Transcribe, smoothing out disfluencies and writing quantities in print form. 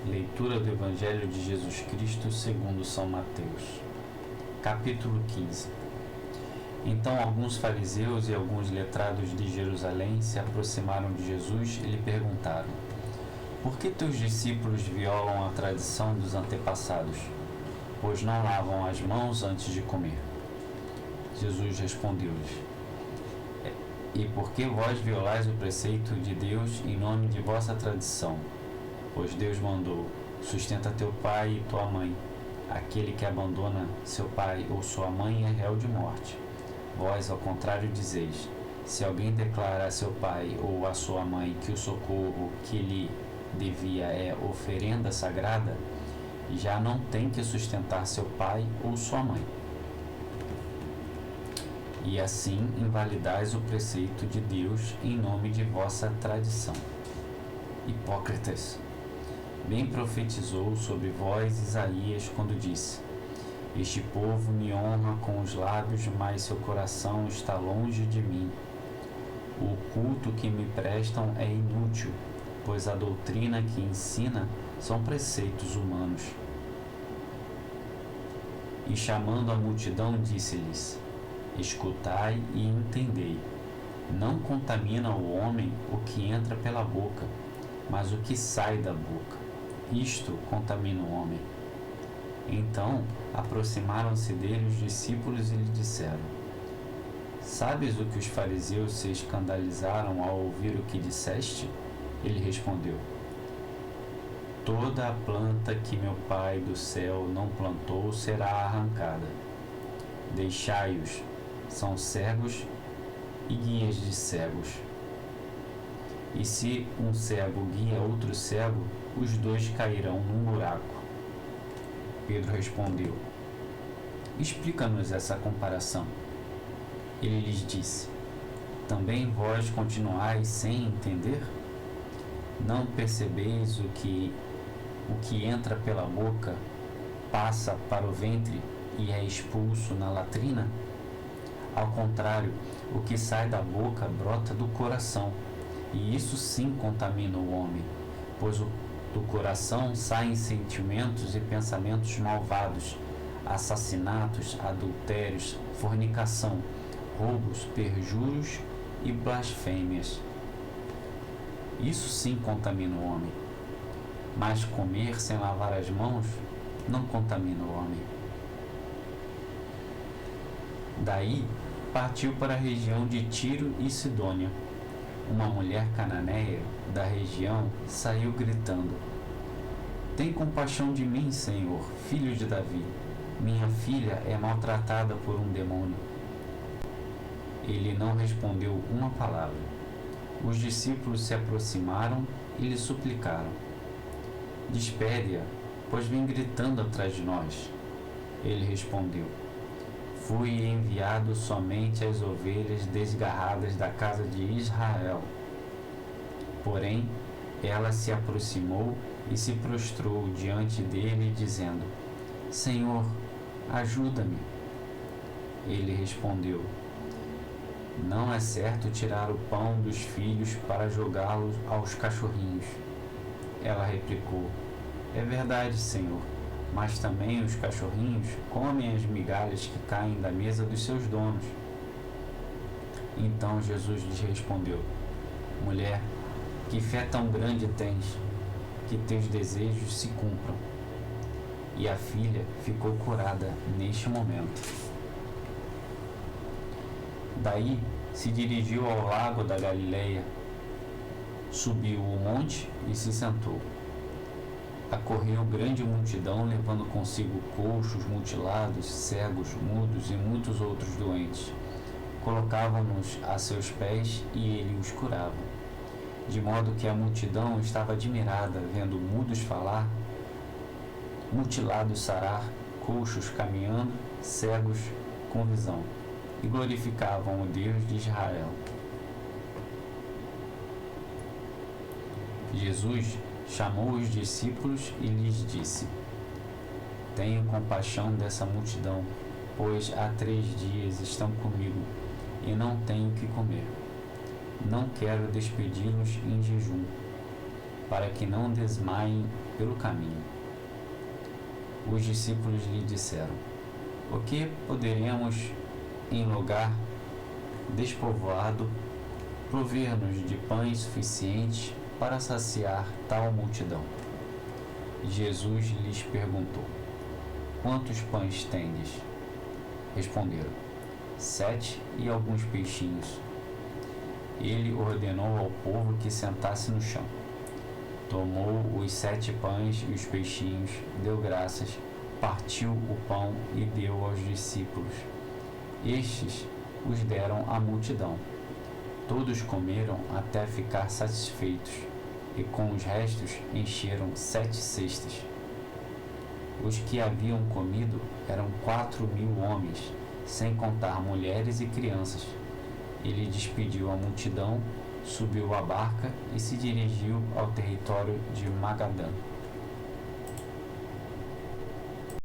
Leitura do Evangelho de Jesus Cristo segundo São Mateus. Capítulo 15. Então alguns fariseus e alguns letrados de Jerusalém se aproximaram de Jesus e lhe perguntaram: Por que teus discípulos violam a tradição dos antepassados, pois não lavam as mãos antes de comer? Jesus respondeu-lhes: E por que vós violais o preceito de Deus em nome de vossa tradição? Pois Deus mandou: sustenta teu pai e tua mãe. Aquele que abandona seu pai ou sua mãe é réu de morte. Vós, ao contrário, dizeis: se alguém declara a seu pai ou a sua mãe que o socorro que lhe devia é oferenda sagrada, já não tem que sustentar seu pai ou sua mãe. E assim invalidais o preceito de Deus em nome de vossa tradição. Hipócritas! Bem profetizou sobre vós Isaías quando disse: Este povo me honra com os lábios, mas seu coração está longe de mim. O culto que me prestam é inútil, pois a doutrina que ensina são preceitos humanos. E chamando a multidão, disse-lhes: Escutai e entendei. Não contamina o homem o que entra pela boca, mas o que sai da boca. Isto contamina o homem. Então aproximaram-se dele os discípulos e lhe disseram: Sabes o que os fariseus se escandalizaram ao ouvir o que disseste? Ele respondeu: Toda a planta que meu Pai do céu não plantou será arrancada. Deixai-os, são cegos e guias de cegos. E se um cego guia outro cego, os dois cairão num buraco. Pedro respondeu: Explica-nos essa comparação. Ele lhes disse: Também vós continuais sem entender? Não percebeis o que entra pela boca passa para o ventre e é expulso na latrina? Ao contrário, o que sai da boca brota do coração, e isso sim contamina o homem, pois do coração saem sentimentos e pensamentos malvados, assassinatos, adultérios, fornicação, roubos, perjuros e blasfêmias. Isso sim contamina o homem. Mas comer sem lavar as mãos não contamina o homem. Daí partiu para a região de Tiro e Sidônia. Uma mulher cananeia da região saiu gritando: Tem compaixão de mim, Senhor, filho de Davi. Minha filha é maltratada por um demônio. Ele não respondeu uma palavra. Os discípulos se aproximaram e lhe suplicaram: Despede-a, pois vem gritando atrás de nós. Ele respondeu: Fui enviado somente às ovelhas desgarradas da casa de Israel. Porém, ela se aproximou e se prostrou diante dele, dizendo: Senhor, ajuda-me. Ele respondeu: Não é certo tirar o pão dos filhos para jogá-los aos cachorrinhos. Ela replicou: É verdade, Senhor, mas também os cachorrinhos comem as migalhas que caem da mesa dos seus donos. Então Jesus lhes respondeu: Mulher, que fé tão grande tens, que teus desejos se cumpram. E a filha ficou curada neste momento. Daí se dirigiu ao lago da Galileia, subiu o monte e se sentou. Acorreu grande multidão, levando consigo coxos, mutilados, cegos, mudos e muitos outros doentes. Colocavam-nos a seus pés e ele os curava. De modo que a multidão estava admirada, vendo mudos falar, mutilados sarar, coxos caminhando, cegos com visão, e glorificavam o Deus de Israel. Jesus chamou os discípulos e lhes disse: Tenho compaixão dessa multidão, pois há 3 dias estão comigo e não tenho o que comer. Não quero despedi-los em jejum. para que não desmaiem pelo caminho. Os discípulos lhe disseram: o que poderemos, em lugar despovoado, prover-nos de pães suficientes para saciar tal multidão? Jesus lhes perguntou: quantos pães tendes? Responderam: 7 e alguns peixinhos. Ele ordenou ao povo que sentasse no chão. Tomou os 7 pães e os peixinhos, deu graças, partiu o pão e deu aos discípulos. Estes os deram à multidão. Todos comeram até ficar satisfeitos, e com os restos encheram 7 cestas. Os que haviam comido eram 4.000 homens, sem contar mulheres e crianças. Ele despediu a multidão, subiu à barca e se dirigiu ao território de Magadã.